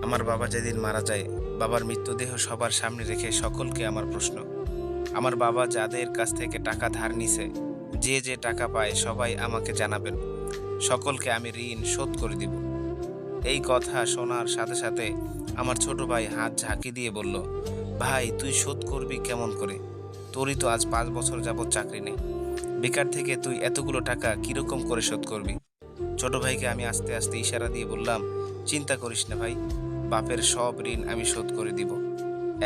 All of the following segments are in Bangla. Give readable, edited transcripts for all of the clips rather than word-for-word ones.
আমার বাবা যেদিন মারা যায়, বাবার মৃতদেহ সবার সামনে রেখে সকলকে আমার প্রশ্ন। আমার বাবা যাদের কাছ থেকে টাকা ধার নিছে, যে যে টাকা পায় সবাই আমাকে জানাবেন। সকলকে আমি ঋণ শোধ করে দিব। এই কথা শোনার সাথে সাথে আমার ছোট ভাই হাত ঝাঁকি দিয়ে বলল, ভাই তুই শোধ করবি কেমন করে? তোরই তো আজ 5 বছর যাবৎ চাকরি নেই। বেকার থেকে তুই এতগুলো টাকা কিরকম করে শোধ করবি? ছোট ভাইকে আমি আস্তে আস্তে ইশারা দিয়ে বললাম, চিন্তা করিস না ভাই, বাপের সব ঋণ আমি শোধ করে দিব,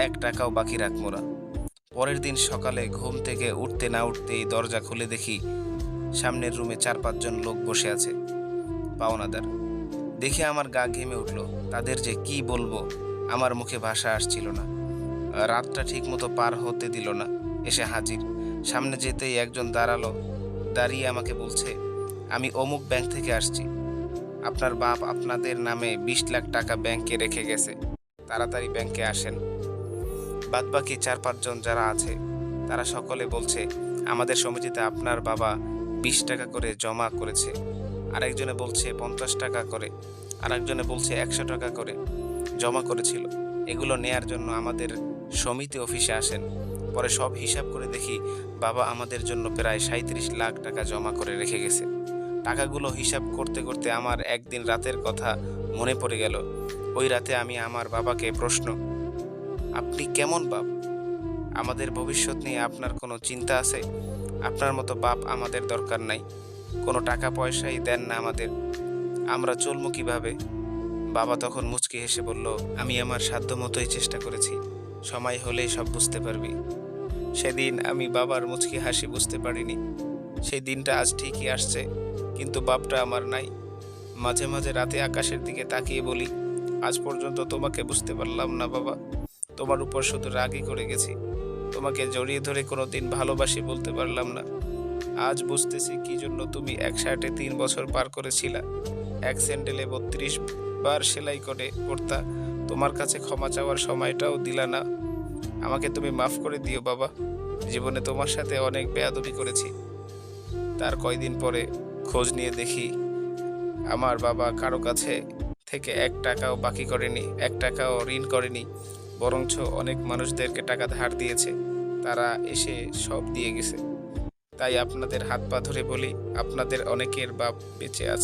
1 টাকাও বাকি রাখবো না। পরের দিন সকালে ঘুম থেকে উঠতে না উঠতেই দরজা খুলে দেখি সামনের রুমে 4-5 জন লোক বসে আছে, পাওনাদার। দেখে আমার গা ঘেমে উঠল। তাদের যে কি বলবো, আমার মুখে ভাষা আসছিল না। রাতটা ঠিক মতো পার হতে দিল না, এসে হাজির। সামনে যেতেই একজন দাঁড়ালো, দাঁড়িয়ে আমাকে বলছে, আমি অমুক ব্যাংক থেকে আসছি, আপনার বাপ আপনাদের নামে 20 লাখ টাকা ব্যাংকে রেখে গেছে, তাড়াতাড়ি ব্যাংকে আসেন। বাদবাকি 4-5 জন যারা আছে তারা সকলে বলছে, আমাদের সমিতিতে আপনার বাবা 20 টাকা করে জমা করেছে, আরেকজনে বলছে 50 টাকা করে, আরেকজনে বলছে 100 টাকা করে জমা করেছিল। এগুলো নেয়ার জন্য আমাদের সমিতি অফিসে আসেন। পরে সব হিসাব করে দেখি বাবা আমাদের জন্য প্রায় 37 লাখ টাকা জমা করে রেখে গেছে। টাকাগুলো হিসাব করতে করতে আমার একদিন রাতের কথা মনে পড়ে গেল। ওই রাতে আমি আমার বাবাকে প্রশ্ন, আপনি কেমন বাপ? আমাদের ভবিষ্যৎ নিয়ে আপনার কোনো চিন্তা আছে? আপনার মতো বাপ আমাদের দরকার নাই, কোনো টাকা পয়সাই দেন না আমাদের, আমরা চলবো কিভাবে? বাবা তখন মুচকি হেসে বলল, আমি আমার সাধ্য মতোই চেষ্টা করেছি, সময় হলেই সব বুঝতে পারবি। সেদিন আমি বাবার মুচকি হাসি বুঝতে পারিনি। সেই দিনটা আজ ঠিকই আসছে, কিন্তু বাপটা আমার নাই। মাঝে মাঝে রাতে আকাশের দিকে তাকিয়ে বলি, আজ পর্যন্ত তোমাকে বুঝতে পারলাম না বাবা, তোমার উপর শুধু রাগই করে গেছি, তোমাকে জড়িয়ে ধরে কোনোদিন ভালোবাসি বলতে পারলাম না। আজ বুঝতেছি কি জন্য তুমি এক শার্টে 3 বছর পার করেছিলা, এক স্যান্ডেলে 32 বার সেলাই করে পড়তা, তোমার কাছে ক্ষমা চাওয়ার সময়টাও দিলা না। আমাকে তুমি মাফ করে দিও বাবা, জীবনে তোমার সাথে অনেক বেয়াদবি করেছি। তার কয়দিন পরে খোঁজ নিয়ে দেখি আমার বাবা কারো কাছে থেকে 1 টাকাও বাকি করেনি, 1 টাকাও ঋণ করেনি, বরঞ্চ অনেক মানুষদেরকে টাকা ধার দিয়েছে, তারা এসে সব দিয়ে গেছে। তাই আপনাদের হাত পা ধরে বলি, আপনাদের অনেকের বাপ বেঁচে আছে।